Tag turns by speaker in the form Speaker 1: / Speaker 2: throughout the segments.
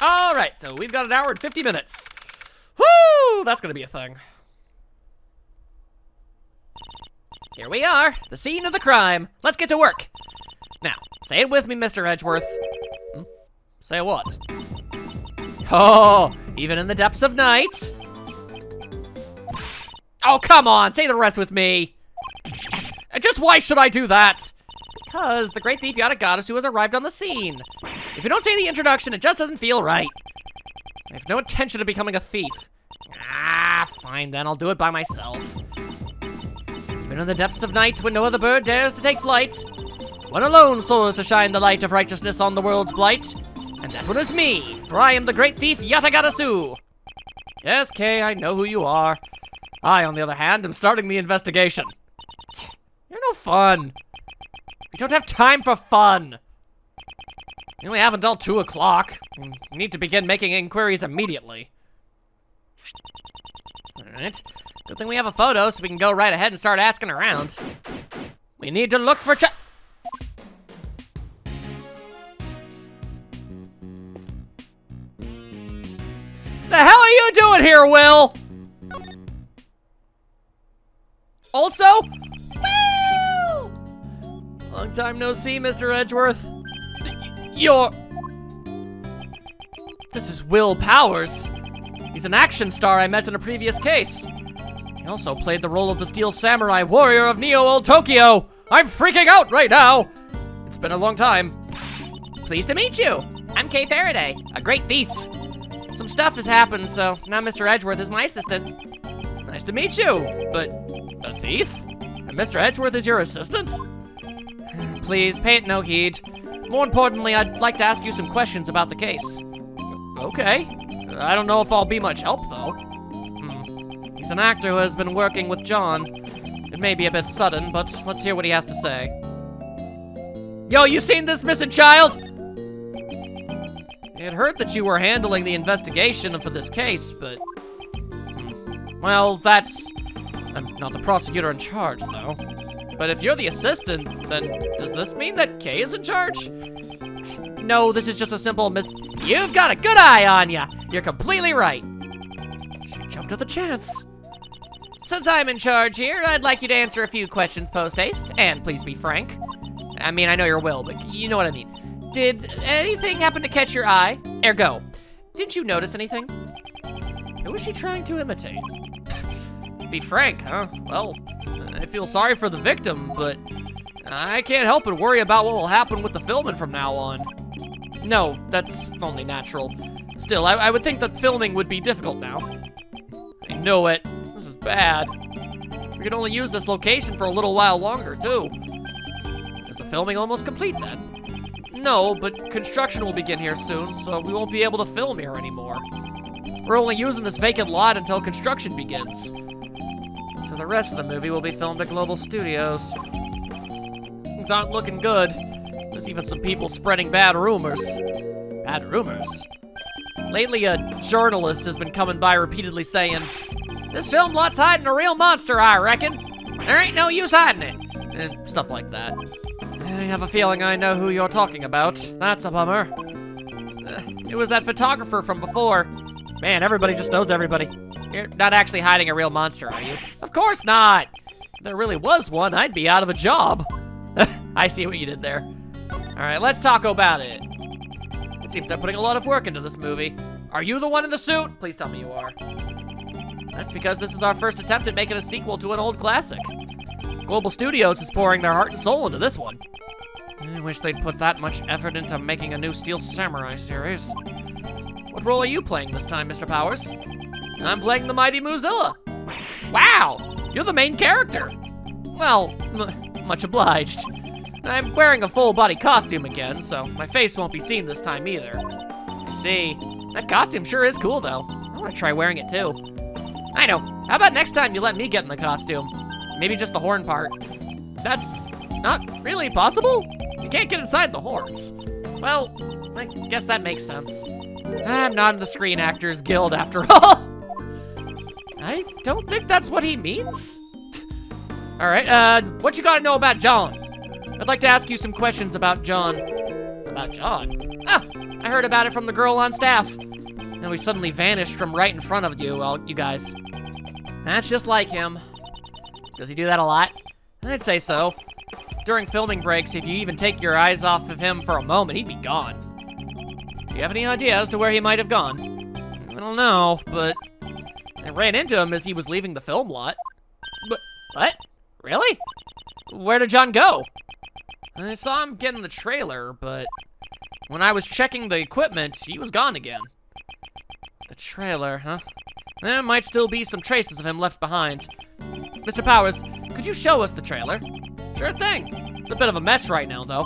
Speaker 1: All right, so we've got an hour and 50 minutes. Woo! That's gonna be a thing. Here we are, the scene of the crime. Let's get to work. Now, say it with me, Mr. Edgeworth. Say what? Oh, even in the depths of night. Oh, come on, say the rest with me. Just why should I do that? Because the great thief yada goddess has arrived on the scene. If you don't say the introduction, it just doesn't feel right. I have no intention of becoming a thief. Ah, fine then, I'll do it by myself. Even in the depths of night, when no other bird dares to take flight, one alone soars to shine the light of righteousness on the world's blight, and that one is me, for I am the great thief Yatagarasu. Yes, Kay, I know who you are. I, on the other hand, am starting the investigation. You're no fun. We don't have time for fun. We only have until 2 o'clock. We need to begin making inquiries immediately. Alright. Good thing we have a photo so we can go right ahead and start asking around. We need to look for The hell are you doing here, Will? Also, Will! Long time no see, Mr. Edgeworth. This is Will Powers. He's an action star I met in a previous case. He also played the role of the Steel Samurai Warrior of Neo Old Tokyo. I'm freaking out right now. It's been a long time. Pleased to meet you. I'm Kay Faraday, a great thief. Some stuff has happened, so now Mr. Edgeworth is my assistant. Nice to meet you, but a thief? And Mr. Edgeworth is your assistant? Please, pay it no heed. More importantly, I'd like to ask you some questions about the case. Okay. I don't know if I'll be much help, though. He's an actor who has been working with John. It may be a bit sudden, but let's hear what he has to say. Yo, you seen this missing child? I had heard that you were handling the investigation for this case, but... Well, I'm not the prosecutor in charge, though. But if you're the assistant, then does this mean that Kay is in charge? No, this is just a simple You've got a good eye on ya! You're completely right. She jumped at the chance. Since I'm in charge here, I'd like you to answer a few questions post-haste, and please be frank. I mean, I know your will, but you know what I mean. Did anything happen to catch your eye? Ergo, didn't you notice anything? Who is she trying to imitate? Be frank, huh? Well, I feel sorry for the victim, but I can't help but worry about what will happen with the filming from now on. No, that's only natural. Still, I would think that filming would be difficult now. I know it. This is bad. We can only use this location for a little while longer, too. Is the filming almost complete, then? No, but construction will begin here soon, so we won't be able to film here anymore. We're only using this vacant lot until construction begins. So the rest of the movie will be filmed at Global Studios. Things aren't looking good. There's even some people spreading bad rumors. Bad rumors? Lately, a journalist has been coming by repeatedly saying, "This film lot's hiding a real monster, I reckon. There ain't no use hiding it." And stuff like that. I have a feeling I know who you're talking about. That's a bummer. It was that photographer from before. Man, everybody just knows everybody. You're not actually hiding a real monster, are you? Of course not! If there really was one, I'd be out of a job. I see what you did there. Alright, let's talk about it. It seems they're putting a lot of work into this movie. Are you the one in the suit? Please tell me you are. That's because this is our first attempt at making a sequel to an old classic. Global Studios is pouring their heart and soul into this one. I wish they'd put that much effort into making a new Steel Samurai series. What role are you playing this time, Mr. Powers? I'm playing the mighty Muzilla. Wow, you're the main character. Well, much obliged. I'm wearing a full-body costume again, so my face won't be seen this time either. See, that costume sure is cool, though. I want to try wearing it, too. I know. How about next time you let me get in the costume? Maybe just the horn part. That's not really possible? You can't get inside the horns. Well, I guess that makes sense. I'm not in the Screen Actors Guild after all. I don't think that's what he means. All right, what you gotta know about John? I'd like to ask you some questions about John. About John? Ah, I heard about it from the girl on staff. And we suddenly vanished from right in front of you, all you guys. That's just like him. Does he do that a lot? I'd say so. During filming breaks, if you even take your eyes off of him for a moment, he'd be gone. Do you have any idea as to where he might have gone? I don't know, but I ran into him as he was leaving the film lot. But, what? Really? Where did John go? I saw him get in the trailer, but when I was checking the equipment, he was gone again. The trailer, huh? There might still be some traces of him left behind. Mr. Powers, could you show us the trailer? Sure thing. It's a bit of a mess right now, though.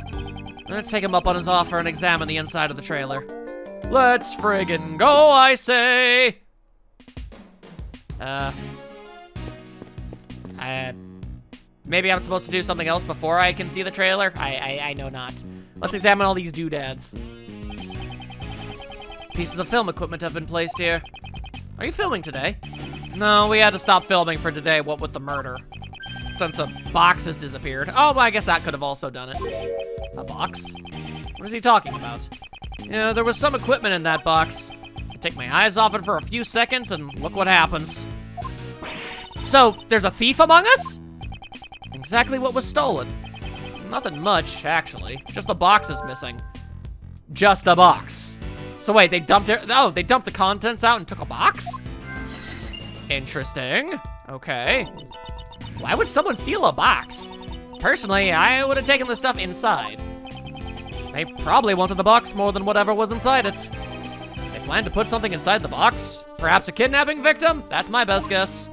Speaker 1: Let's take him up on his offer and examine the inside of the trailer. Let's friggin' go, I say! Maybe I'm supposed to do something else before I can see the trailer? I know not. Let's examine all these doodads. Pieces of film equipment have been placed here. Are you filming today? No, we had to stop filming for today, what with the murder. Since a box has disappeared. Oh, well, I guess that could have also done it. A box? What is he talking about? Yeah, there was some equipment in that box. I take my eyes off it for a few seconds and look what happens. So, there's a thief among us? Exactly what was stolen. Nothing much, actually. Just the box is missing. Just a box. So wait, they dumped it? Oh, they dumped the contents out and took a box? Interesting. Okay. Why would someone steal a box? Personally, I would have taken the stuff inside. They probably wanted the box more than whatever was inside it. They planned to put something inside the box? Perhaps a kidnapping victim? That's my best guess.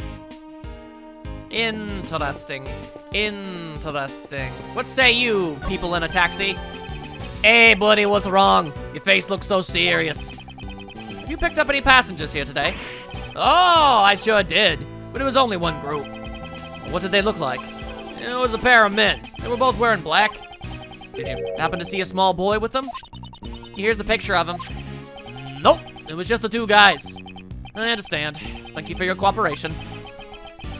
Speaker 1: Interesting. Interesting. What say you, people in a taxi? Hey, buddy, what's wrong? Your face looks so serious. Have you picked up any passengers here today? Oh, I sure did. But it was only one group. What did they look like? It was a pair of men. They were both wearing black. Did you happen to see a small boy with them? Here's a picture of him. Nope, it was just the two guys. I understand. Thank you for your cooperation.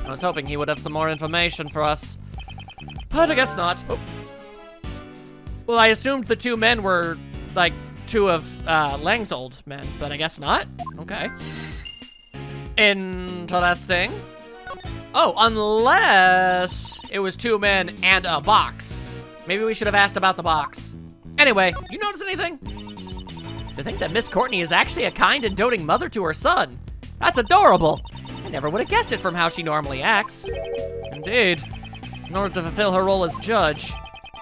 Speaker 1: I was hoping he would have some more information for us. But I guess not. Oh. Well, I assumed the two men were, like, two of Lang's old men, but I guess not. Okay. Interesting. Oh, unless it was two men and a box. Maybe we should have asked about the box. Anyway, you notice anything? To think that Miss Courtney is actually a kind and doting mother to her son. That's adorable. I never would have guessed it from how she normally acts. Indeed. In order to fulfill her role as judge,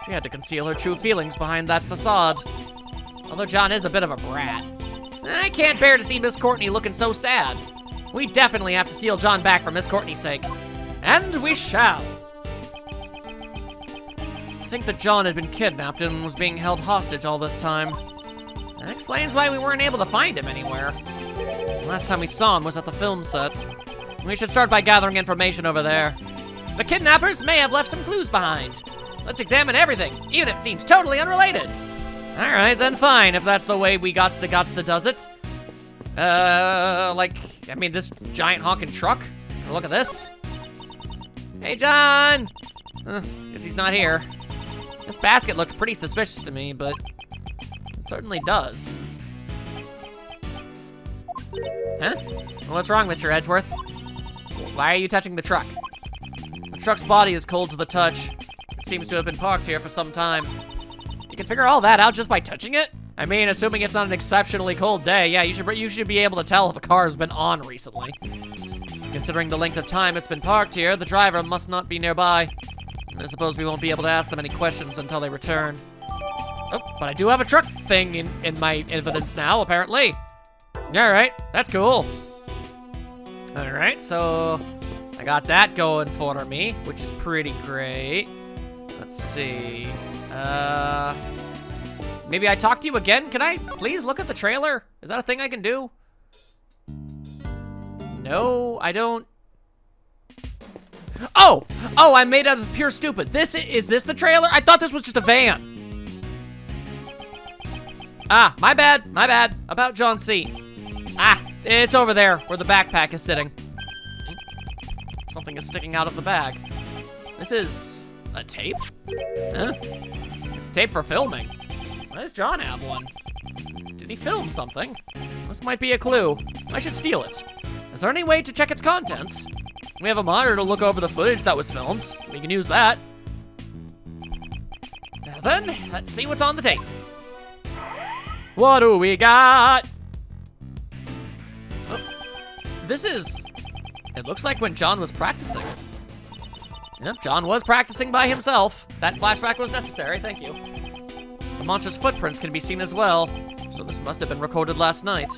Speaker 1: she had to conceal her true feelings behind that facade. Although John is a bit of a brat. I can't bear to see Miss Courtney looking so sad. We definitely have to steal John back for Miss Courtney's sake. And we shall. To think that John had been kidnapped and was being held hostage all this time. That explains why we weren't able to find him anywhere. The last time we saw him was at the film set. We should start by gathering information over there. The kidnappers may have left some clues behind. Let's examine everything, even if it seems totally unrelated. All right, then fine, if that's the way we gots to does it. I mean, this giant honking truck. Look at this. Hey, John! Guess he's not here. This basket looked pretty suspicious to me, but it certainly does. Huh? What's wrong, Mr. Edgeworth? Why are you touching the truck? The truck's body is cold to the touch. It seems to have been parked here for some time. You can figure all that out just by touching it? I mean, assuming it's not an exceptionally cold day, yeah, you should be able to tell if a car's been on recently. Considering the length of time it's been parked here, the driver must not be nearby. I suppose we won't be able to ask them any questions until they return. Oh, but I do have a truck thing in my evidence now, apparently. All right, that's cool. All right, so I got that going for me, which is pretty great. Let's see. Maybe I talk to you again? Can I please look at the trailer? Is that a thing I can do? No, I don't. Oh, I'm made out of pure stupid. Is this the trailer? I thought this was just a van. Ah, my bad, about John's seat. Ah, it's over there where the backpack is sitting. Something is sticking out of the bag. This is a tape? Huh? It's a tape for filming. Why does John have one? Did he film something? This might be a clue. I should steal it. Is there any way to check its contents? We have a monitor to look over the footage that was filmed. We can use that. Now then, let's see what's on the tape. What do we got? Oh, it looks like when John was practicing. Yep, John was practicing by himself. That flashback was necessary, thank you. The monster's footprints can be seen as well, so this must have been recorded last night.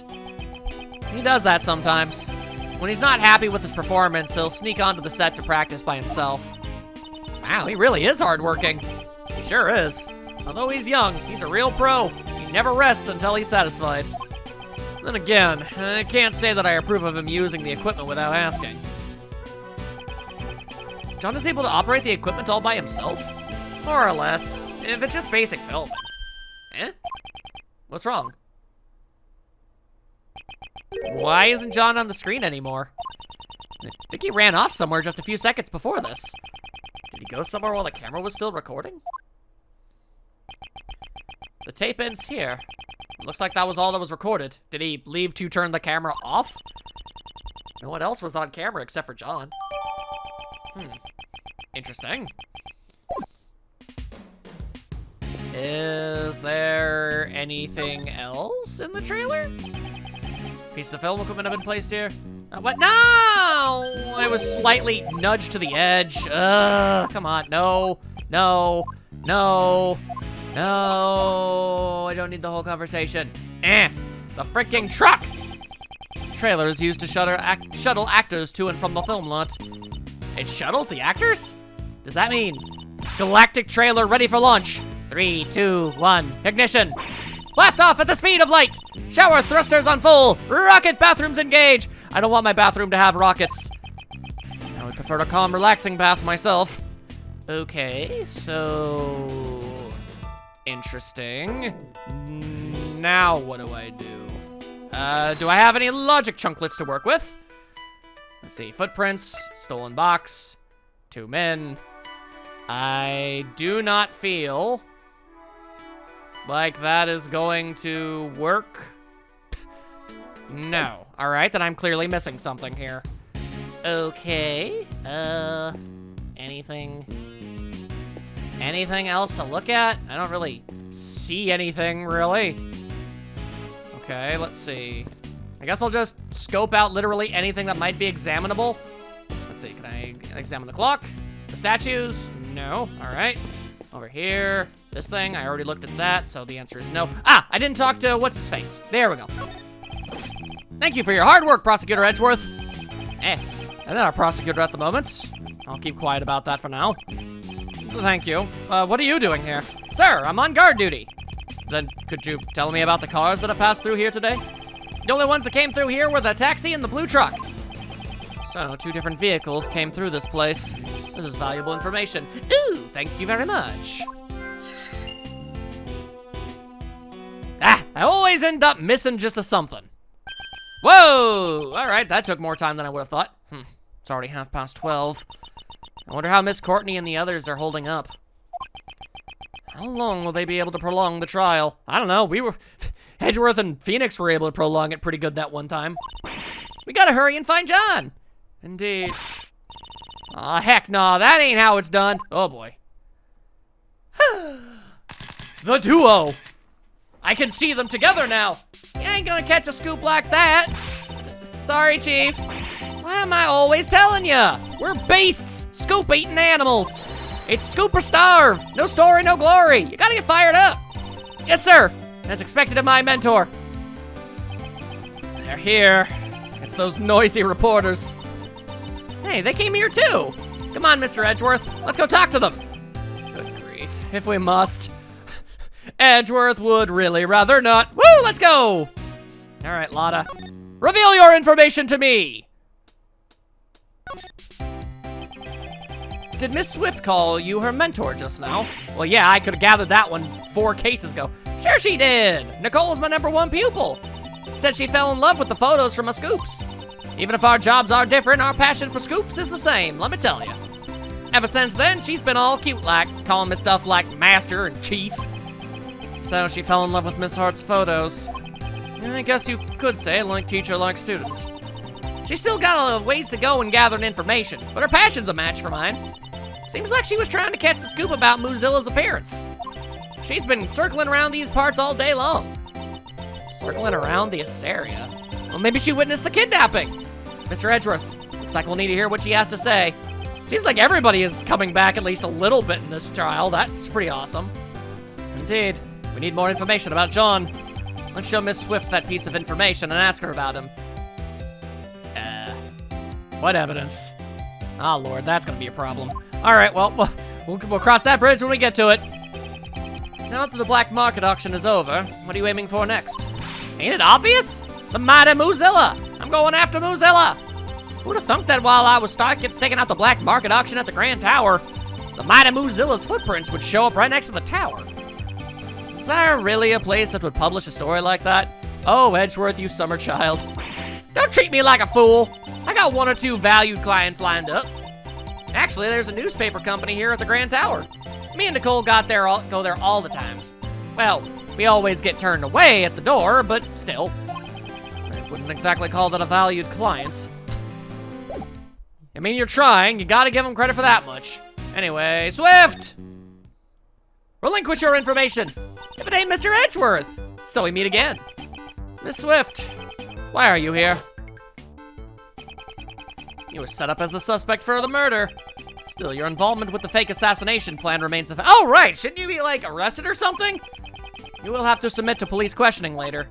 Speaker 1: He does that sometimes. When he's not happy with his performance, he'll sneak onto the set to practice by himself. Wow, he really is hardworking. He sure is. Although he's young, he's a real pro. He never rests until he's satisfied. Then again, I can't say that I approve of him using the equipment without asking. John is able to operate the equipment all by himself? More or less, if it's just basic filming. Eh? What's wrong? Why isn't John on the screen anymore? I think he ran off somewhere just a few seconds before this. Did he go somewhere while the camera was still recording? The tape ends here. Looks like that was all that was recorded. Did he leave to turn the camera off? No one else was on camera except for John. Interesting. Is there anything else in the trailer? Pieces of film equipment have been placed here. What? No! I was slightly nudged to the edge. Come on. No. No. No. No. I don't need the whole conversation. The freaking truck! This trailer is used to shuttle actors to and from the film lot. It shuttles the actors? Does that mean galactic trailer ready for launch? 3, 2, 1, ignition. Blast off at the speed of light. Shower thrusters on full. Rocket bathrooms engage. I don't want my bathroom to have rockets. I would prefer a calm, relaxing bath myself. Okay, so... interesting. Now what do I do? Do I have any logic chunklets to work with? Let's see, footprints, stolen box, 2 men. I do not feel like that is going to work. No. All right, then I'm clearly missing something here. Okay. Anything else to look at? I don't really see anything, really. Okay, let's see. I guess I'll just scope out literally anything that might be examinable. Let's see, can I examine the clock? The statues? No, all right. Over here, this thing, I already looked at that, so the answer is no. Ah, I didn't talk to what's-his-face. There we go. Thank you for your hard work, Prosecutor Edgeworth. I'm not a prosecutor at the moment. I'll keep quiet about that for now. Thank you. What are you doing here? Sir, I'm on guard duty. Then could you tell me about the cars that have passed through here today? The only ones that came through here were the taxi and the blue truck. So, 2 different vehicles came through this place. This is valuable information. Ooh, thank you very much. I always end up missing just a something. Whoa! All right, that took more time than I would have thought. It's already 12:30. I wonder how Miss Courtney and the others are holding up. How long will they be able to prolong the trial? I don't know, Edgeworth and Phoenix were able to prolong it pretty good that one time. We gotta hurry and find John. Indeed. Aw, heck no, that ain't how it's done. Oh boy. The duo. I can see them together now. You ain't gonna catch a scoop like that. Sorry, Chief. Why am I always telling ya? We're beasts, scoop-eating animals. It's scoop or starve. No story, no glory. You gotta get fired up. Yes, sir. As expected of my mentor. They're here. It's those noisy reporters. Hey, they came here too. Come on, Mr. Edgeworth. Let's go talk to them. Good grief, if we must. Edgeworth would really rather not. Woo, let's go. All right, Lotta. Reveal your information to me. Did Miss Swift call you her mentor just now? Well, yeah, I could have gathered that one 4 cases ago. Sure she did. Nicole's my #1 pupil. Said she fell in love with the photos from my scoops. Even if our jobs are different, our passion for scoops is the same, let me tell you. Ever since then, she's been all cute-like, calling me stuff like Master and Chief. So she fell in love with Miss Hart's photos. I guess you could say like teacher, like student. She's still got a ways to go in gathering information, but her passion's a match for mine. Seems like she was trying to catch the scoop about Moozilla's appearance. She's been circling around these parts all day long. Circling around this area? Well, maybe she witnessed the kidnapping. Mr. Edgeworth, looks like we'll need to hear what she has to say. Seems like everybody is coming back at least a little bit in this trial. That's pretty awesome. Indeed. We need more information about John. Let's show Miss Swift that piece of information and ask her about him. What evidence? Oh, Lord, that's gonna be a problem. All right, well, we'll cross that bridge when we get to it. Now that the black market auction is over, what are you aiming for next? Ain't it obvious? The mighty Moozilla! I'm going after Moozilla! Who'd have thunk that while I was taking out the black market auction at the Grand Tower, the mighty Moozilla's footprints would show up right next to the tower? Is there really a place that would publish a story like that? Oh, Edgeworth, you summer child. Don't treat me like a fool. I got 1 or 2 valued clients lined up. Actually, there's a newspaper company here at the Grand Tower. Me and Nicole go there all the time. Well, we always get turned away at the door, but still. I wouldn't exactly call that a valued client. I mean, you're trying. You gotta give them credit for that much. Anyway, Swift! Relinquish your information. If it ain't Mr. Edgeworth. So we meet again. Miss Swift, why are you here? You were set up as a suspect for the murder. Still, your involvement with the fake assassination plan remains a oh, right! Shouldn't you be, like, arrested or something? You will have to submit to police questioning later.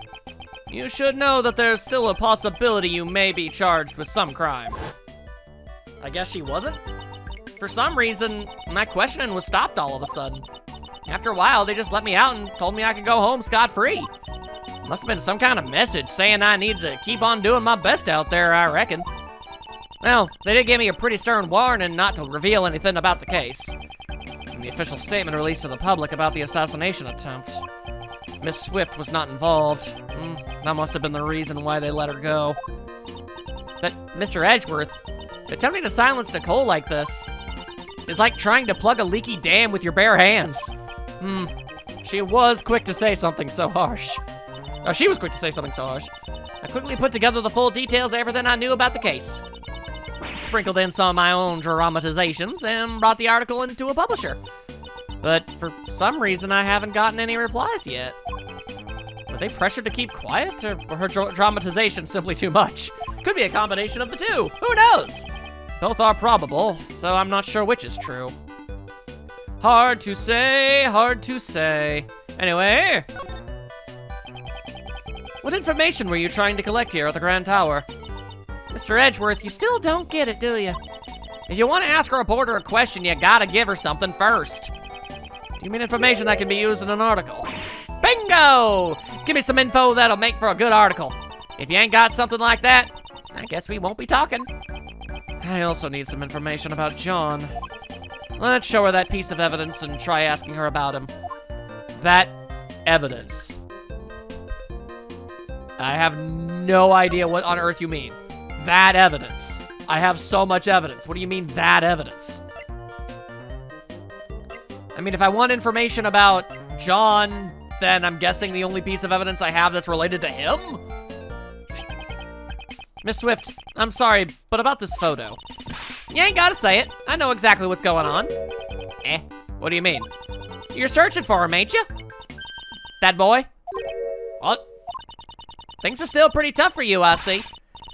Speaker 1: You should know that there's still a possibility you may be charged with some crime. I guess she wasn't? For some reason, my questioning was stopped all of a sudden. After a while, they just let me out and told me I could go home scot-free. Must have been some kind of message saying I needed to keep on doing my best out there, I reckon. Well, they did give me a pretty stern warning not to reveal anything about the case. In the official statement released to the public about the assassination attempt, Miss Swift was not involved. That must have been the reason why they let her go. But Mr. Edgeworth, attempting to silence Nicole like this is like trying to plug a leaky dam with your bare hands. She was quick to say something so harsh. Oh, she was quick to say something so harsh. I quickly put together the full details of everything I knew about the case. Sprinkled in some of my own dramatizations and brought the article into a publisher. But for some reason, I haven't gotten any replies yet. Were they pressured to keep quiet, or were her dramatization simply too much? Could be a combination of the two. Who knows? Both are probable, so I'm not sure which is true. Hard to say, hard to say. Anyway, what information were you trying to collect here at the Grand Tower? Mr. Edgeworth, you still don't get it, do you? If you want to ask a reporter a question, you gotta give her something first. Do you mean information that can be used in an article? Bingo! Give me some info that'll make for a good article. If you ain't got something like that, I guess we won't be talking. I also need some information about John. Let's show her that piece of evidence and try asking her about him. That evidence. I have no idea what on earth you mean. That evidence. I have so much evidence. What do you mean, that evidence? I mean, if I want information about John, then I'm guessing the only piece of evidence I have that's related to him? Miss Swift, I'm sorry, but about this photo. You ain't gotta say it. I know exactly what's going on. What do you mean? You're searching for him, ain't you? That boy? What? Things are still pretty tough for you, I see.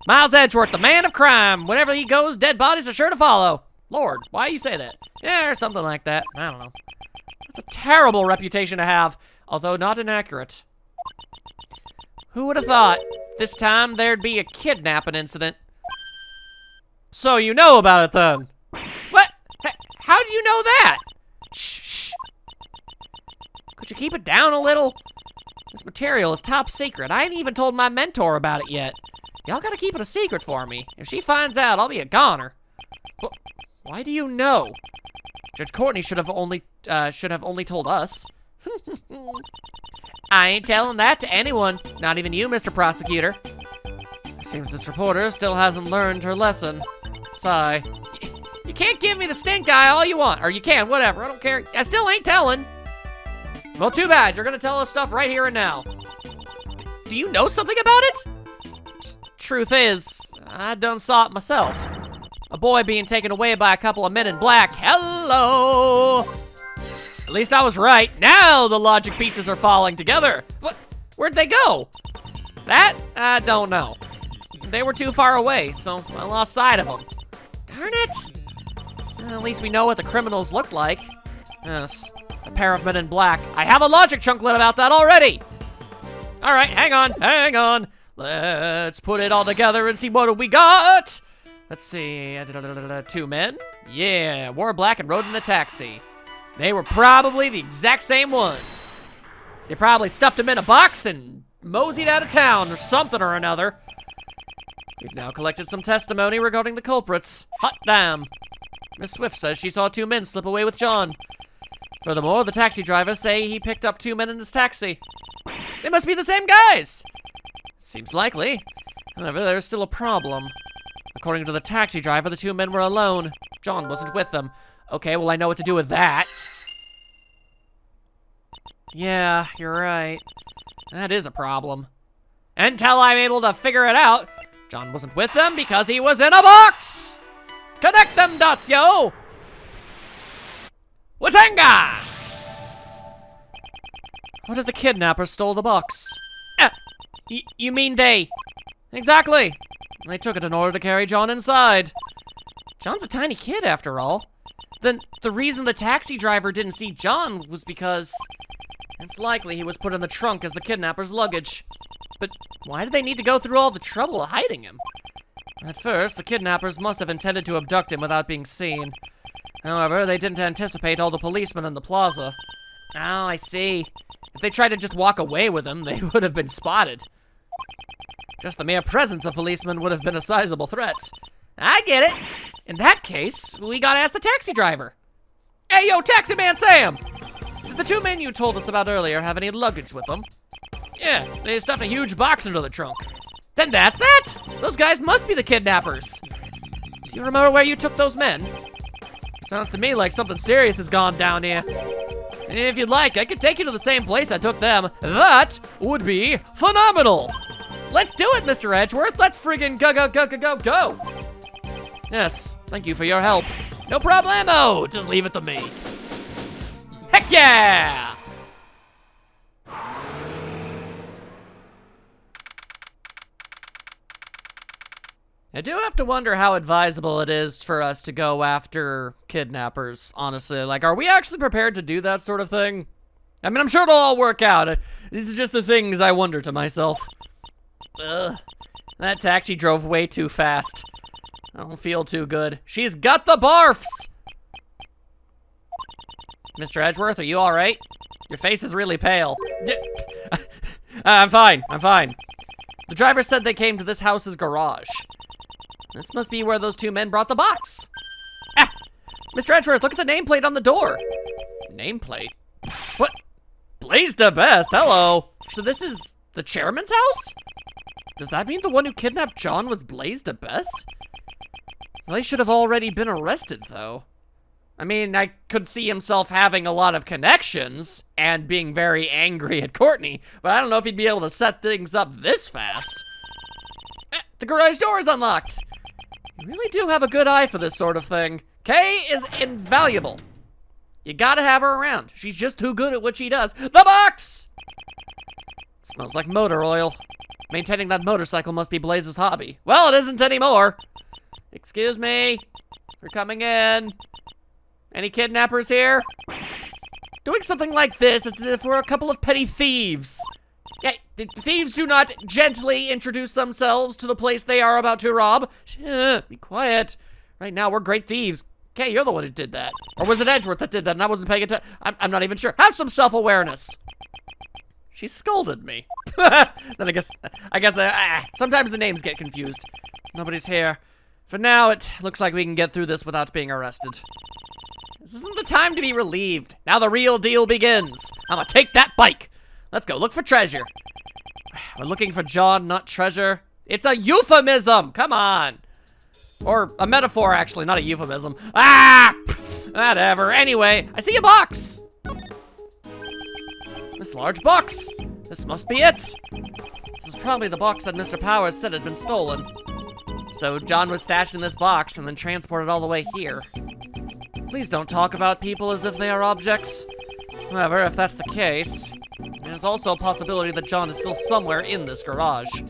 Speaker 1: Miles Edgeworth, the man of crime. Whenever he goes, dead bodies are sure to follow. Lord, why do you say that? Yeah, or something like that. I don't know. That's a terrible reputation to have, although not inaccurate. Who would have thought this time there'd be a kidnapping incident? So you know about it then? What? How do you know that? Shh. Could you keep it down a little? This material is top secret. I ain't even told my mentor about it yet. Y'all gotta keep it a secret for me. If she finds out, I'll be a goner. Well, why do you know? Judge Courtney should have only told us. I ain't telling that to anyone. Not even you, Mr. Prosecutor. Seems this reporter still hasn't learned her lesson. Sigh. You can't give me the stink eye all you want. Or you can, whatever, I don't care. I still ain't telling. Well, too bad. You're gonna tell us stuff right here and now. Do you know something about it? Truth is, I done saw it myself. A boy being taken away by a couple of men in black. Hello! At least I was right. Now the logic pieces are falling together. What? Where'd they go? That? I don't know. They were too far away, so I lost sight of them. Darn it! At least we know what the criminals looked like. Yes, a pair of men in black. I have a logic chunklet about that already! Alright, hang on. Let's put it all together and see what we got! Let's see, 2 men? Yeah, wore black and rode in a taxi. They were probably the exact same ones. They probably stuffed them in a box and moseyed out of town or something or another. We've now collected some testimony regarding the culprits. Hot damn. Miss Swift says she saw 2 men slip away with John. Furthermore, the taxi drivers say he picked up 2 men in his taxi. They must be the same guys! Seems likely. However, there's still a problem. According to the taxi driver, the 2 men were alone. John wasn't with them. Okay, well, I know what to do with that. Yeah, you're right. That is a problem. Until I'm able to figure it out, John wasn't with them because he was in a box! Connect them dots, yo! Watanga! What if the kidnappers stole the box? You mean they? Exactly. They took it in order to carry John inside. John's a tiny kid, after all. Then the reason the taxi driver didn't see John was because it's likely he was put in the trunk as the kidnappers' luggage. But why did they need to go through all the trouble of hiding him? At first, the kidnappers must have intended to abduct him without being seen. However, they didn't anticipate all the policemen in the plaza. Oh, I see. If they tried to just walk away with him, they would have been spotted. Just the mere presence of policemen would have been a sizable threat. I get it. In that case, we gotta ask the taxi driver. Hey, yo, Taxi Man Sam! Did the 2 men you told us about earlier have any luggage with them? Yeah, they stuffed a huge box into the trunk. Then that's that! Those guys must be the kidnappers. Do you remember where you took those men? Sounds to me like something serious has gone down here. If you'd like, I could take you to the same place I took them. That would be phenomenal! Let's do it, Mr. Edgeworth! Let's friggin' go! Yes, thank you for your help. No problemo! Just leave it to me. Heck yeah! I do have to wonder how advisable it is for us to go after kidnappers, honestly. Like, are we actually prepared to do that sort of thing? I mean, I'm sure it'll all work out. These are just the things I wonder to myself. Ugh. That taxi drove way too fast. I don't feel too good. She's got the barfs! Mr. Edgeworth, are you alright? Your face is really pale. I'm fine. The driver said they came to this house's garage. This must be where those 2 men brought the box. Ah! Mr. Edgeworth, look at the nameplate on the door. Nameplate? What? Blaze to best, hello. So this is the chairman's house? Does that mean the one who kidnapped John was Blaze to best? Well, he should have already been arrested, though. I mean, I could see himself having a lot of connections and being very angry at Courtney, but I don't know if he'd be able to set things up this fast. The garage door is unlocked. You really do have a good eye for this sort of thing. Kay is invaluable. You gotta have her around. She's just too good at what she does. The box! It smells like motor oil. Maintaining that motorcycle must be Blaze's hobby. Well, it isn't anymore. Excuse me. We're coming in. Any kidnappers here? Doing something like this is as if we're a couple of petty thieves. Yeah, the thieves do not gently introduce themselves to the place they are about to rob. Shh, be quiet. Right now, we're great thieves. Okay, you're the one who did that. Or was it Edgeworth that did that and I wasn't paying attention? I'm not even sure. Have some self-awareness. She scolded me. Then I guess sometimes the names get confused. Nobody's here. For now, it looks like we can get through this without being arrested. This isn't the time to be relieved. Now the real deal begins. I'm gonna take that bike. Let's go look for treasure. We're looking for John, not treasure. It's a euphemism. Come on. Or a metaphor, actually, not a euphemism. Ah! Whatever. Anyway, I see a box. This large box. This must be it. This is probably the box that Mr. Powers said had been stolen. So John was stashed in this box and then transported all the way here. Please don't talk about people as if they are objects. However, if that's the case, there's also a possibility that John is still somewhere in this garage.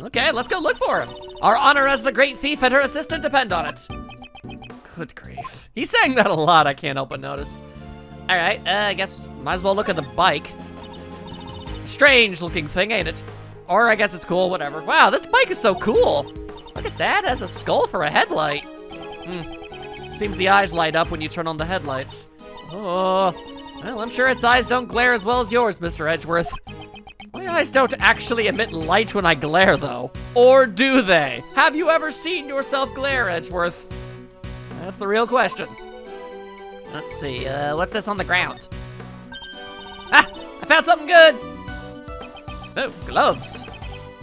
Speaker 1: Okay, let's go look for him. Our honor as the great thief and her assistant depend on it. Good grief. He's saying that a lot, I can't help but notice. All right, I guess might as well look at the bike. Strange looking thing, ain't it? Or I guess it's cool, whatever. Wow, this bike is so cool. Look at that, it has a skull for a headlight. Seems the eyes light up when you turn on the headlights. Oh, well, I'm sure its eyes don't glare as well as yours, Mr. Edgeworth. My eyes don't actually emit light when I glare, though. Or do they? Have you ever seen yourself glare, Edgeworth? That's the real question. Let's see, what's this on the ground? Ah, I found something good. Oh, gloves.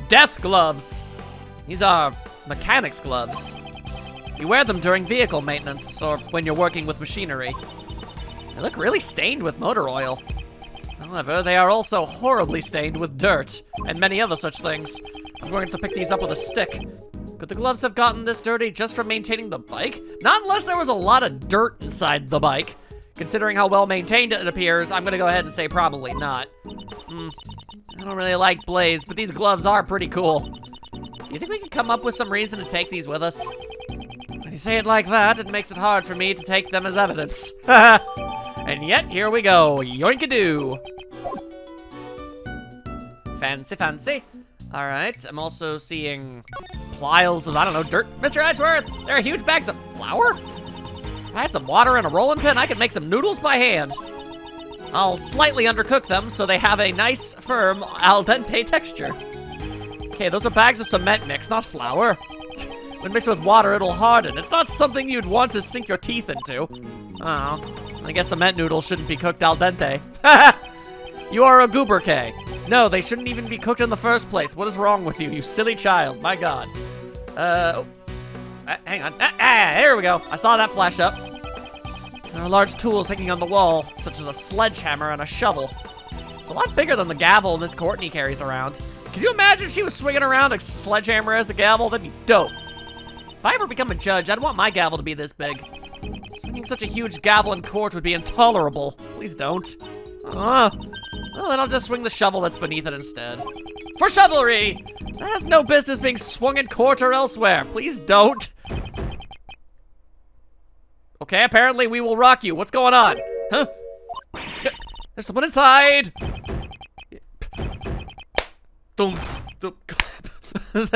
Speaker 1: Death gloves. These are mechanic's gloves. You wear them during vehicle maintenance or when you're working with machinery. They look really stained with motor oil. However, they are also horribly stained with dirt and many other such things. I'm going to pick these up with a stick. Could the gloves have gotten this dirty just from maintaining the bike? Not unless there was a lot of dirt inside the bike. Considering how well maintained it appears, I'm gonna go ahead and say probably not. I don't really like Blaze, but these gloves are pretty cool. Do you think we can come up with some reason to take these with us? When you say it like that, it makes it hard for me to take them as evidence. And yet, here we go. Yoinkadoo. Fancy, fancy. All right, I'm also seeing piles of, I don't know, dirt. Mr. Edgeworth, there are huge bags of flour? I have some water and a rolling pin. I can make some noodles by hand. I'll slightly undercook them so they have a nice, firm, al dente texture. Okay, those are bags of cement mix, not flour. When mixed with water, it'll harden. It's not something you'd want to sink your teeth into. Oh, I guess cement noodles shouldn't be cooked al dente. You are a goober, K. No, they shouldn't even be cooked in the first place. What is wrong with you, you silly child? My God. Hang on. Here we go. I saw that flash up. There are large tools hanging on the wall, such as a sledgehammer and a shovel. It's a lot bigger than the gavel Miss Courtney carries around. Can you imagine if she was swinging around a sledgehammer as a gavel? That'd be dope. If I ever become a judge, I'd want my gavel to be this big. Swinging such a huge gavel in court would be intolerable. Please don't. Well, then I'll just swing the shovel that's beneath it instead. For chivalry! That has no business being swung in court or elsewhere. Please don't. Okay, apparently we will rock you. What's going on? Huh? There's someone inside! Then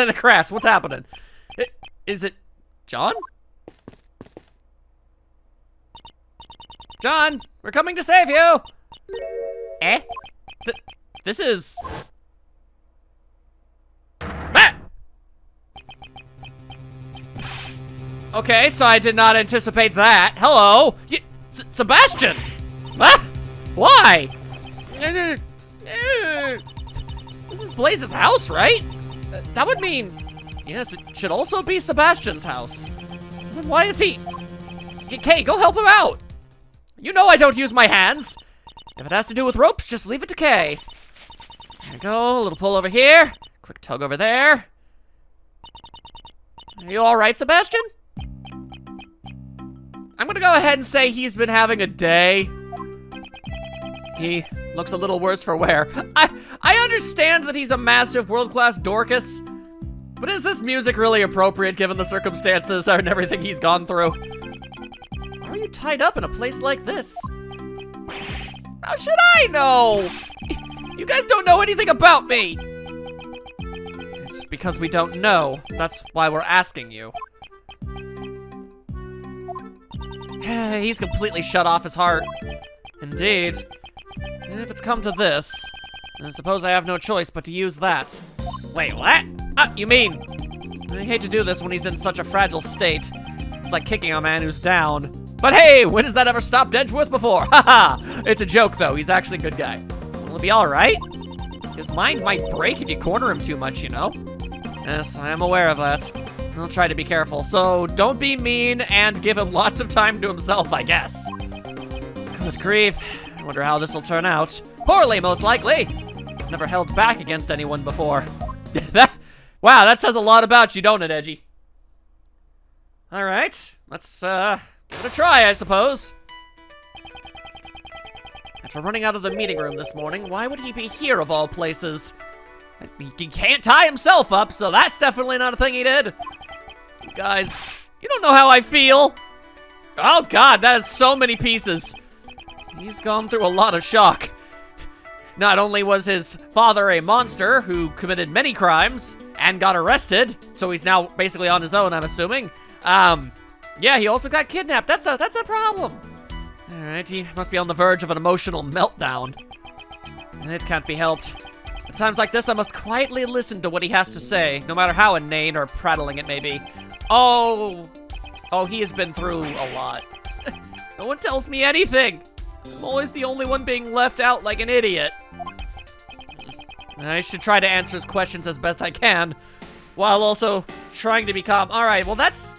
Speaker 1: a crash. What's happening? Is it John? John, we're coming to save you! Eh? This is... Ah! Okay, so I did not anticipate that. Hello? Sebastian! Ah! Why? This is Blaze's house, right? That would mean... Yes, it should also be Sebastian's house. So then why is he... Kay, go help him out! You know I don't use my hands! If it has to do with ropes, just leave it to Kay. There we go, a little pull over here. Quick tug over there. Are you alright, Sebastian? I'm gonna go ahead and say he's been having a day. He looks a little worse for wear. I understand that he's a massive world-class Dorcas, but is this music really appropriate given the circumstances and everything he's gone through? Why are you tied up in a place like this? How should I know? You guys don't know anything about me. It's because we don't know. That's why we're asking you. He's completely shut off his heart. Indeed. And if it's come to this, I suppose I have no choice but to use that. Wait, what? You mean? I hate to do this when he's in such a fragile state. It's like kicking a man who's down. But hey, when has that ever stopped Edgeworth before? Haha! It's a joke though, he's actually a good guy. Will it be alright? His mind might break if you corner him too much, you know? Yes, I am aware of that. I'll try to be careful, so don't be mean and give him lots of time to himself, I guess. Good grief. I wonder how this will turn out. Poorly, most likely. I've never held back against anyone before. Wow, that says a lot about you, don't it, Edgy? All right, let's give it a try, I suppose. After running out of the meeting room this morning, why would he be here of all places? He can't tie himself up, so that's definitely not a thing he did. You guys, you don't know how I feel. Oh God, that is so many pieces. He's gone through a lot of shock. Not only was his father a monster who committed many crimes and got arrested, so he's now basically on his own, I'm assuming. Yeah, he also got kidnapped. That's a problem. All right, he must be on the verge of an emotional meltdown. It can't be helped. At times like this, I must quietly listen to what he has to say, no matter how inane or prattling it may be. Oh, he has been through a lot. No one tells me anything. I'm always the only one being left out like an idiot. I should try to answer his questions as best I can, while also trying to be calm. All right, well that's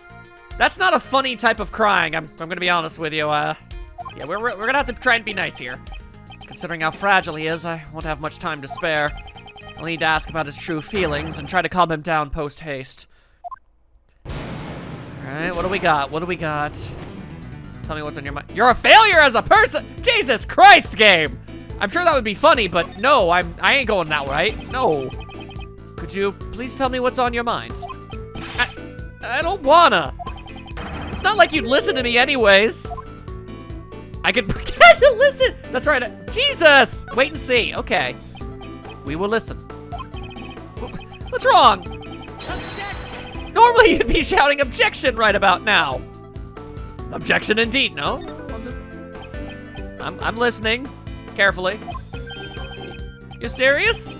Speaker 1: not a funny type of crying. I'm gonna be honest with you. Yeah, we're gonna have to try and be nice here. Considering how fragile he is, I won't have much time to spare. I'll need to ask about his true feelings and try to calm him down post-haste. Alright, what do we got? What do we got? Tell me what's on your mind. You're a failure as a person! Jesus Christ, game! I'm sure that would be funny, but no, I ain't going that way. No. Could you please tell me what's on your mind? I don't wanna. It's not like you'd listen to me anyways. I could pretend to listen. That's right. Jesus! Wait and see. Okay. We will listen. What's wrong? Objection. Normally you'd be shouting objection right about now. Objection indeed, no? I'm listening carefully. You serious?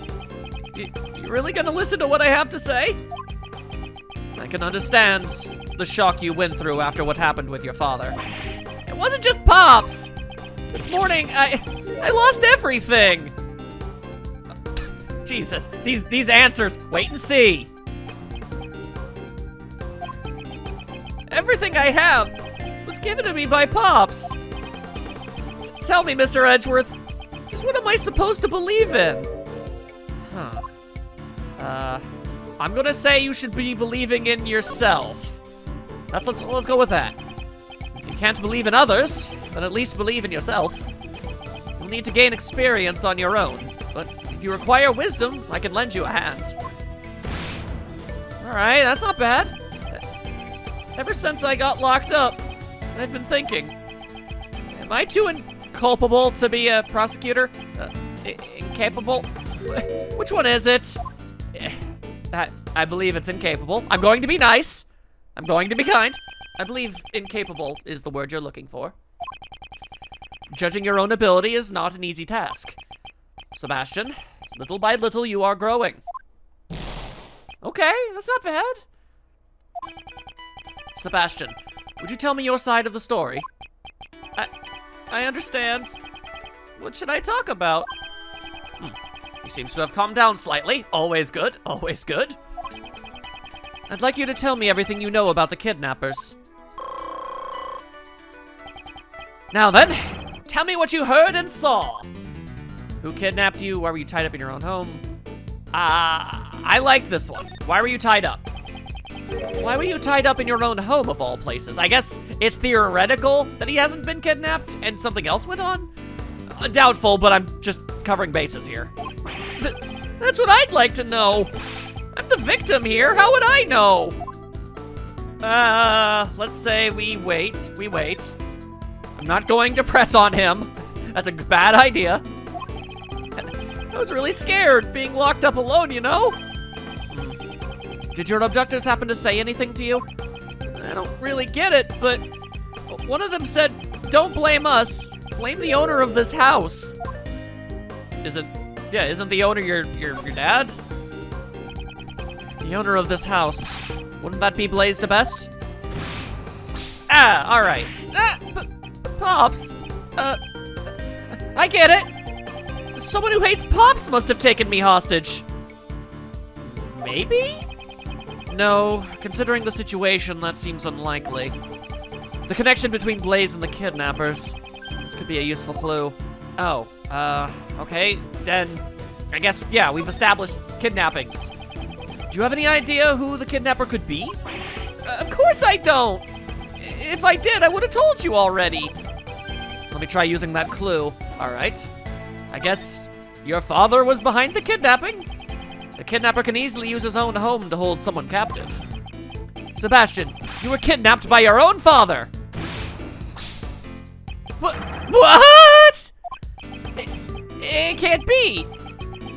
Speaker 1: You really gonna listen to what I have to say? I can understand the shock you went through after what happened with your father. It wasn't just Pops. This morning, I lost everything. Jesus, these answers, wait and see. Everything I have was given to me by Pops. Tell me, Mr. Edgeworth, just what am I supposed to believe in? I'm gonna say you should be believing in yourself. Let's go with that. If you can't believe in others, then at least believe in yourself. You'll need to gain experience on your own, but if you require wisdom, I can lend you a hand. All right, that's not bad. Ever since I got locked up, I've been thinking, am I too inculpable to be a prosecutor? Incapable? Which one is it? I believe it's incapable. I'm going to be nice. I'm going to be kind. I believe incapable is the word you're looking for. Judging your own ability is not an easy task. Sebastian, little by little you are growing. Okay, that's not bad. Sebastian, would you tell me your side of the story? I understand. What should I talk about? He seems to have calmed down slightly. Always good, always good. I'd like you to tell me everything you know about the kidnappers. Now then, tell me what you heard and saw. Who kidnapped you? Why were you tied up in your own home? I like this one. Why were you tied up? Why were you tied up in your own home of all places? I guess it's theoretical that he hasn't been kidnapped and something else went on? Doubtful, but I'm just covering bases here. That's what I'd like to know. I'm the victim here. How would I know? Let's say we wait. I'm not going to press on him. That's a bad idea. I was really scared being locked up alone, you know? Did your abductors happen to say anything to you? I don't really get it, but one of them said, don't blame us, blame the owner of this house. Isn't the owner your dad? The owner of this house. Wouldn't that be Blaze the Best? All right. Pops, I get it. Someone who hates Pops must have taken me hostage. Maybe? No, considering the situation, that seems unlikely. The connection between Blaze and the kidnappers. This could be a useful clue. Oh, okay, then I guess, yeah, we've established kidnappings. Do you have any idea who the kidnapper could be? Of course I don't. If I did, I would have told you already. Let me try using that clue. All right. I guess your father was behind the kidnapping? The kidnapper can easily use his own home to hold someone captive. Sebastian, you were kidnapped by your own father. What? It can't be.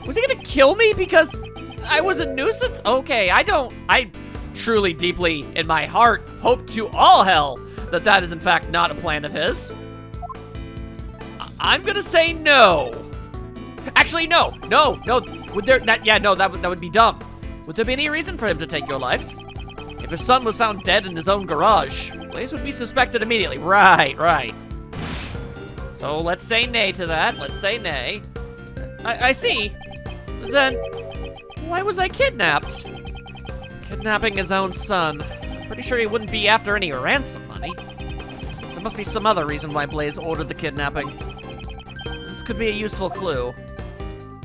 Speaker 1: Was he gonna kill me because I was a nuisance? Okay, I truly deeply in my heart hope to all hell that that is in fact not a plan of his. I'm gonna say no. Actually, no. Would there, that would be dumb. Would there be any reason for him to take your life? If his son was found dead in his own garage, Blaze would be suspected immediately. Right. So let's say nay to that. Let's say nay. I see. Then, why was I kidnapped? Kidnapping his own son. Pretty sure he wouldn't be after any ransom money. There must be some other reason why Blaze ordered the kidnapping. This could be a useful clue.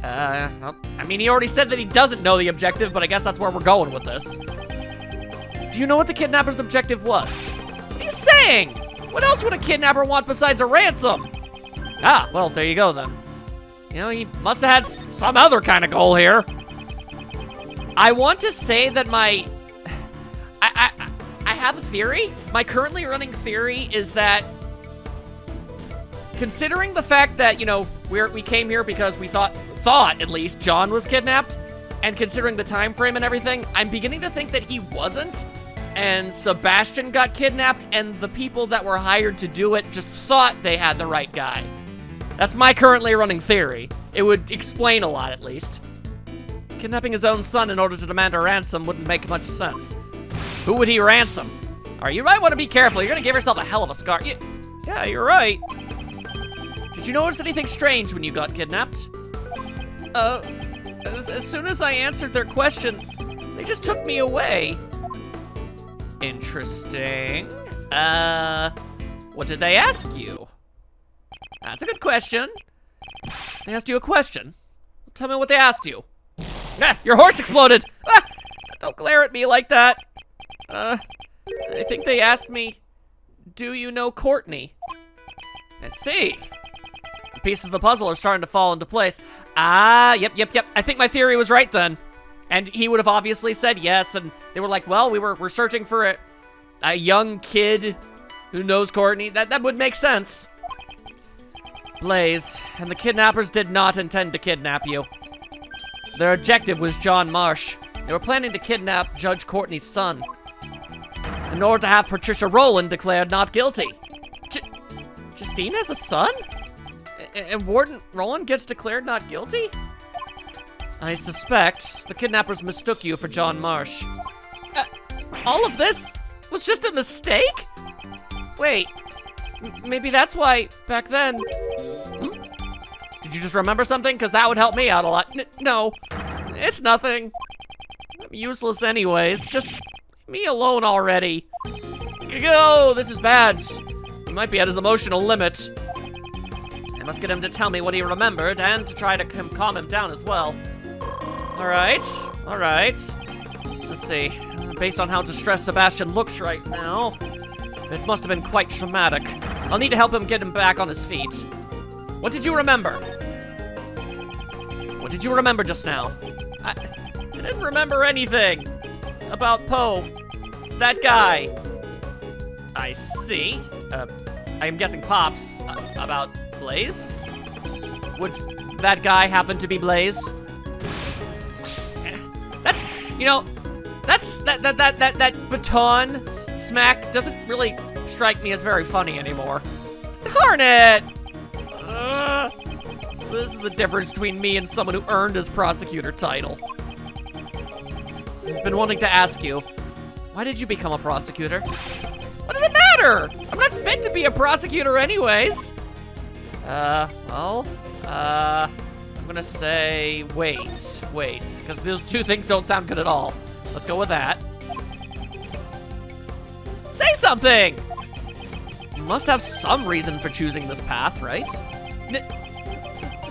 Speaker 1: Well, I mean, he already said that he doesn't know the objective, but I guess that's where we're going with this. Do you know what the kidnapper's objective was? What are you saying? What else would a kidnapper want besides a ransom? Ah, well, there you go then. You know, he must have had some other kind of goal here. I want to say that I have a theory. My currently running theory is that, considering the fact that, you know, we came here because we thought at least John was kidnapped, and considering the time frame and everything, I'm beginning to think that he wasn't, and Sebastian got kidnapped, and the people that were hired to do it just thought they had the right guy. That's my currently running theory. It would explain a lot, at least. Kidnapping his own son in order to demand a ransom wouldn't make much sense. Who would he ransom? All right, you might want to be careful. You're gonna give yourself a hell of a scar. Yeah, you're right. Did you notice anything strange when you got kidnapped? As soon as I answered their question, they just took me away. Interesting. What did they ask you? That's a good question. They asked you a question. Tell me what they asked you. Ah, your horse exploded! Ah, don't glare at me like that. I think they asked me, do you know Courtney? I see. The pieces of the puzzle are starting to fall into place. Ah, yep. I think my theory was right then. And he would have obviously said yes, and they were like, well, we're searching for a young kid who knows Courtney. That would make sense. Blaze, and the kidnappers did not intend to kidnap you. Their objective was John Marsh. They were planning to kidnap Judge Courtney's son in order to have Patricia Rowland declared not guilty. Justine has a son? And Warden Rowland gets declared not guilty? I suspect the kidnappers mistook you for John Marsh. All of this was just a mistake? Wait, maybe that's why back then... Did you just remember something? Because that would help me out a lot. No, it's nothing. I'm useless anyways. Just leave me alone already. Go, this is bad. He might be at his emotional limit. I must get him to tell me what he remembered and to try to calm him down as well. All right. Let's see. Based on how distressed Sebastian looks right now, it must have been quite traumatic. I'll need to help him get him back on his feet. What did you remember? What did you remember just now? I didn't remember anything about Poe. That guy. I see. I am guessing Pops about Blaze. Would that guy happen to be Blaze? That's, you know, that baton smack doesn't really strike me as very funny anymore. Darn it! So this is the difference between me and someone who earned his prosecutor title. I've been wanting to ask you, why did you become a prosecutor? What does it matter? I'm not fit to be a prosecutor anyways. I'm gonna say wait, because those two things don't sound good at all. Let's go with that. Say something! You must have some reason for choosing this path, right?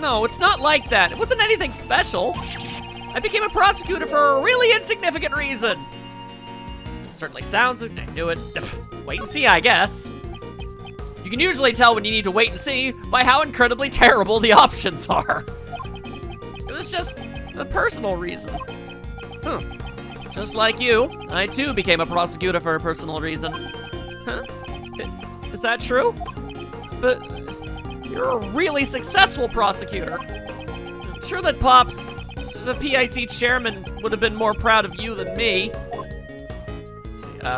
Speaker 1: No, it's not like that. It wasn't anything special. I became a prosecutor for a really insignificant reason. Certainly sounds, I knew it. Wait and see, I guess. You can usually tell when you need to wait and see by how incredibly terrible the options are. It was just a personal reason. Just like you, I too became a prosecutor for a personal reason. Huh? Is that true? But you're a really successful prosecutor. I'm sure that Pops, the PIC chairman, would have been more proud of you than me.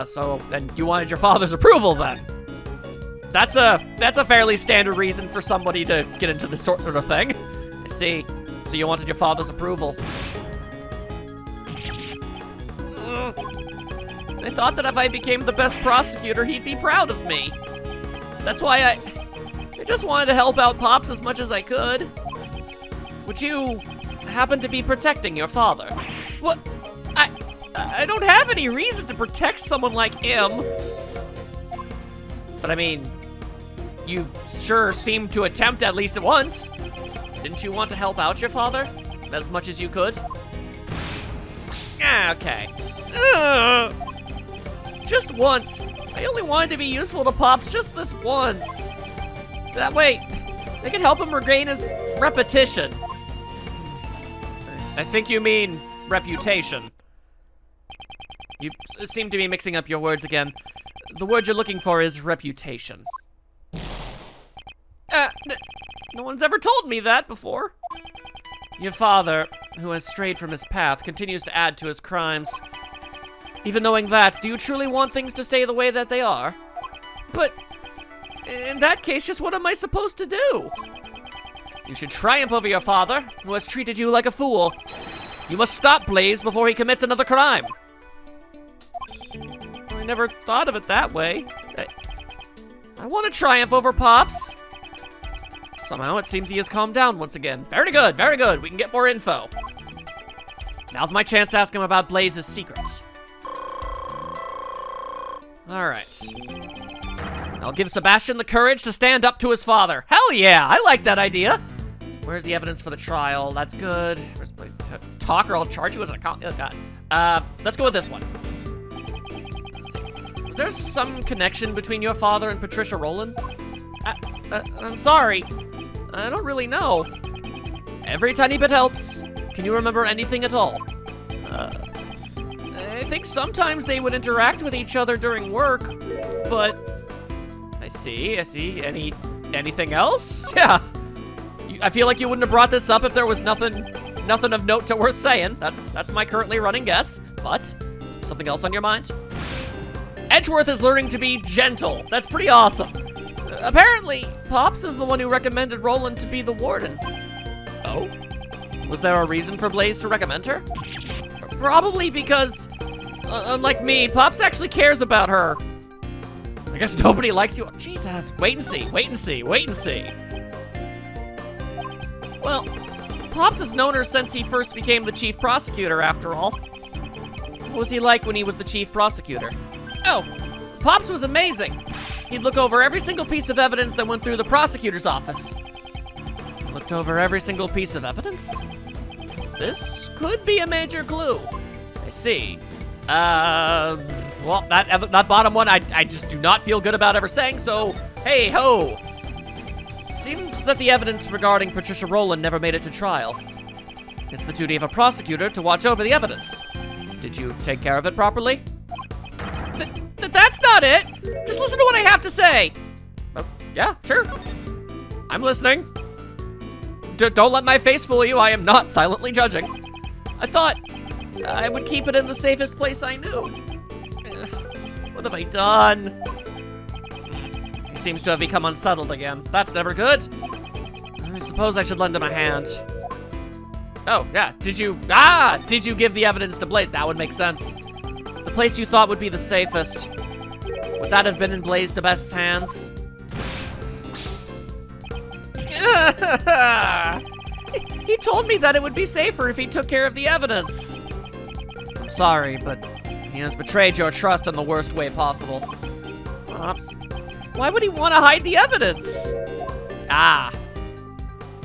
Speaker 1: So then you wanted your father's approval then? That's a fairly standard reason for somebody to get into this sort of thing. I see. So you wanted your father's approval. I thought that if I became the best prosecutor, he'd be proud of me. That's why I just wanted to help out Pops as much as I could. Would you happen to be protecting your father? What? I don't have any reason to protect someone like him. But I mean, you sure seemed to attempt at least once. Didn't you want to help out your father as much as you could? Ah, okay. Just once. I only wanted to be useful to Pops just this once. That way, I could help him regain his repetition. I think you mean reputation. You seem to be mixing up your words again. The word you're looking for is reputation. No one's ever told me that before. Your father, who has strayed from his path, continues to add to his crimes. Even knowing that, do you truly want things to stay the way that they are? But in that case, just what am I supposed to do? You should triumph over your father, who has treated you like a fool. You must stop Blaze before he commits another crime. I never thought of it that way. I want to triumph over Pops. Somehow it seems he has calmed down once again. Very good, very good. We can get more info. Now's my chance to ask him about Blaze's secrets. All right. I'll give Sebastian the courage to stand up to his father. Hell yeah, I like that idea. Where's the evidence for the trial? That's good. Where's Blaze? Talk or I'll charge you as an account. Oh, God. Let's go with this one. Let's see. Was there some connection between your father and Patricia Rowland? I'm sorry. I don't really know. Every tiny bit helps. Can you remember anything at all? I think sometimes they would interact with each other during work, but I see. Anything else? Yeah. I feel like you wouldn't have brought this up if there was nothing of note to worth saying. That's my currently running guess, but something else on your mind? Edgeworth is learning to be gentle. That's pretty awesome. Apparently, Pops is the one who recommended Rowland to be the warden. Oh? Was there a reason for Blaze to recommend her? Probably because, unlike me, Pops actually cares about her. I guess nobody likes you. Jesus, wait and see, wait and see, wait and see. Well, Pops has known her since he first became the chief prosecutor, after all. What was he like when he was the chief prosecutor? Oh, Pops was amazing. He'd look over every single piece of evidence that went through the prosecutor's office. Looked over every single piece of evidence? This could be a major clue. I see. Well, that bottom one, I just do not feel good about ever saying, so hey ho. It seems that the evidence regarding Patricia Rowland never made it to trial. It's the duty of a prosecutor to watch over the evidence. Did you take care of it properly? That's not it! Just listen to what I have to say! Oh, yeah, sure. I'm listening. Don't let my face fool you, I am not silently judging. I thought I would keep it in the safest place I knew. What have I done? He seems to have become unsettled again. That's never good. I suppose I should lend him a hand. Oh, yeah, did you give the evidence to Blaze? That would make sense. The place you thought would be the safest. Would that have been in Blaze DeBest's hands? He told me that it would be safer if he took care of the evidence. I'm sorry, but he has betrayed your trust in the worst way possible. Pops, why would he want to hide the evidence?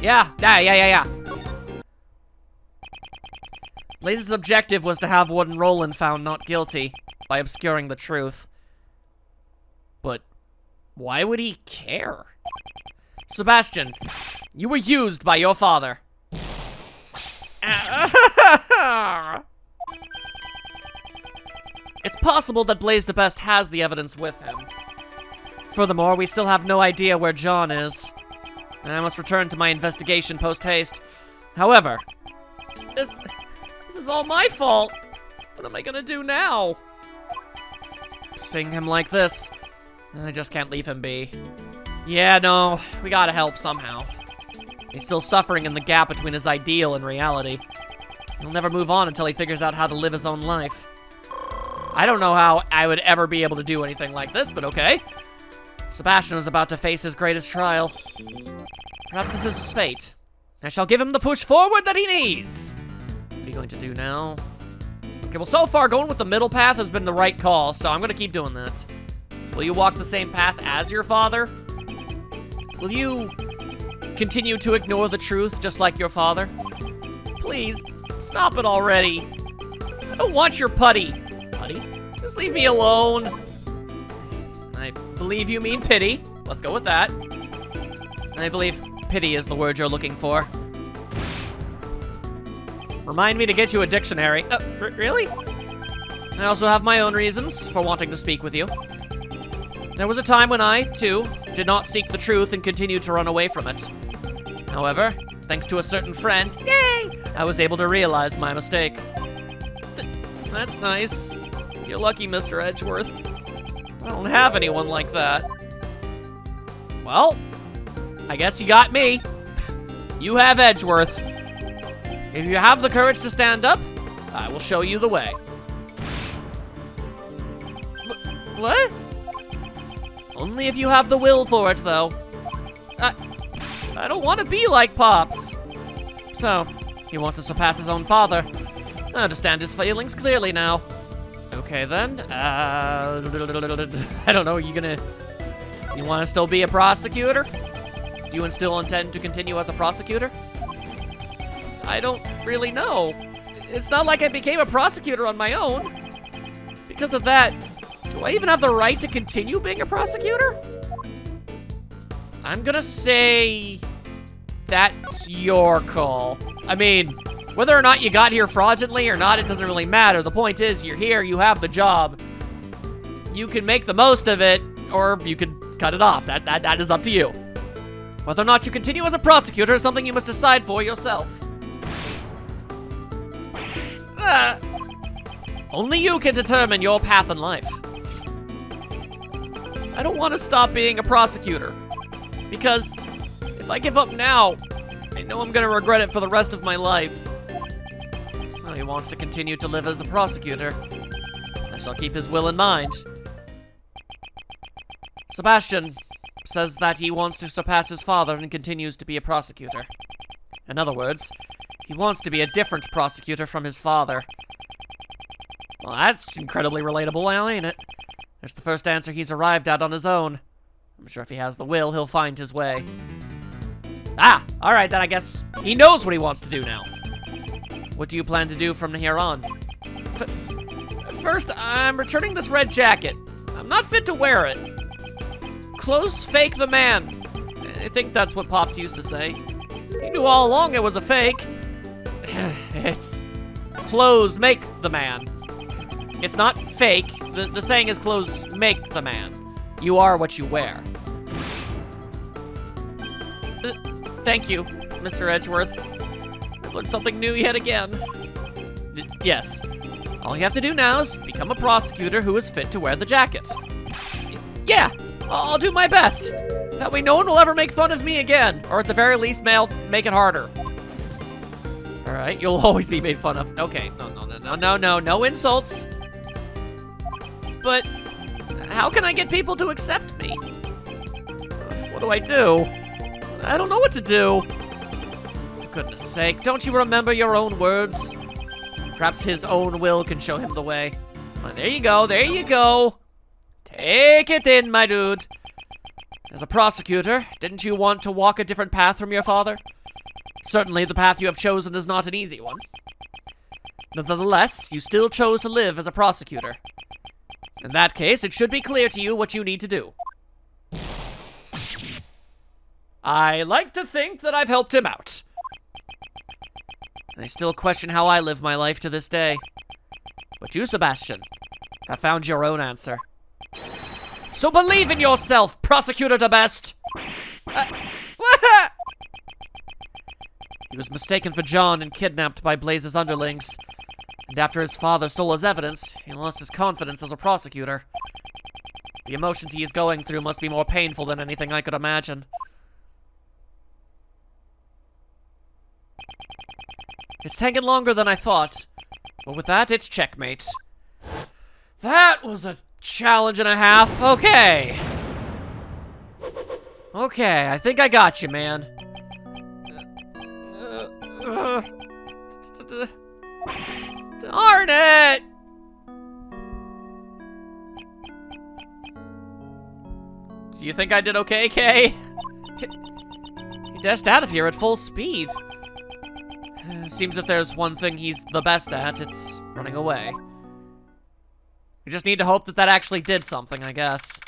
Speaker 1: Yeah. Blaze's objective was to have Warden Roland found not guilty by obscuring the truth. But why would he care? Sebastian, you were used by your father. It's possible that Blaze the Best has the evidence with him. Furthermore, we still have no idea where John is. I must return to my investigation post-haste. However, this is all my fault. What am I gonna do now? Seeing him like this, I just can't leave him be. Yeah, no, we gotta help somehow. He's still suffering in the gap between his ideal and reality. He'll never move on until he figures out how to live his own life. I don't know how I would ever be able to do anything like this, but okay. Sebastian is about to face his greatest trial. Perhaps this is his fate. I shall give him the push forward that he needs. What are you going to do now? Okay, well, so far, going with the middle path has been the right call, so I'm gonna keep doing that. Will you walk the same path as your father? Will you continue to ignore the truth just like your father? Please, stop it already. I don't want your putty. Putty? Just leave me alone. I believe you mean pity. Let's go with that. I believe pity is the word you're looking for. Remind me to get you a dictionary. Really? I also have my own reasons for wanting to speak with you. There was a time when I, too, did not seek the truth and continued to run away from it. However, thanks to a certain friend, yay, I was able to realize my mistake. That's nice. You're lucky, Mr. Edgeworth. I don't have anyone like that. Well, I guess you got me. You have Edgeworth. If you have the courage to stand up, I will show you the way. What? Only if you have the will for it, though. I don't want to be like Pops. So, he wants to surpass his own father. I understand his feelings clearly now. Okay, then. I don't know, you want to still be a prosecutor? Do you still intend to continue as a prosecutor? I don't really know. It's not like I became a prosecutor on my own. Because of that, do I even have the right to continue being a prosecutor? I'm gonna say that's your call. I mean, whether or not you got here fraudulently or not, it doesn't really matter. The point is, you're here, you have the job. You can make the most of it, or you can cut it off. That is up to you. Whether or not you continue as a prosecutor is something you must decide for yourself. Only you can determine your path in life. I don't want to stop being a prosecutor, because if I give up now, I know I'm gonna regret it for the rest of my life. So he wants to continue to live as a prosecutor. I shall keep his will in mind. Sebastian says that he wants to surpass his father and continues to be a prosecutor. In other words, he wants to be a different prosecutor from his father. Well, that's incredibly relatable, now, ain't it? There's the first answer he's arrived at on his own. I'm sure if he has the will, he'll find his way. Ah, all right, then I guess he knows what he wants to do now. What do you plan to do from here on? First, I'm returning this red jacket. I'm not fit to wear it. Clothes fake the man. I think that's what Pops used to say. He knew all along it was a fake. It's clothes make the man. It's not fake. The saying is clothes make the man. You are what you wear. Thank you, Mr. Edgeworth. I've learned something new yet again. Yes. All you have to do now is become a prosecutor who is fit to wear the jacket. Yeah, I'll do my best. That way no one will ever make fun of me again. Or at the very least, make it harder. All right, you'll always be made fun of. Okay, no insults. But how can I get people to accept me? What do I do? I don't know what to do. For goodness sake, don't you remember your own words? Perhaps his own will can show him the way. Well, there you go. Take it in, my dude. As a prosecutor, didn't you want to walk a different path from your father? Certainly, the path you have chosen is not an easy one. Nevertheless, you still chose to live as a prosecutor. In that case, it should be clear to you what you need to do. I like to think that I've helped him out. I still question how I live my life to this day. But you, Sebastian, have found your own answer. So believe in yourself, Prosecutor the Best! He was mistaken for John and kidnapped by Blaze's underlings. And after his father stole his evidence, he lost his confidence as a prosecutor. The emotions he is going through must be more painful than anything I could imagine. It's taken longer than I thought, but with that, it's checkmate. That was a challenge and a half. Okay. Okay, I think I got you, man. Darn it! Do you think I did okay, Kay? He dashed out of here at full speed. Seems if there's one thing he's the best at, it's running away. We just need to hope that that actually did something, I guess.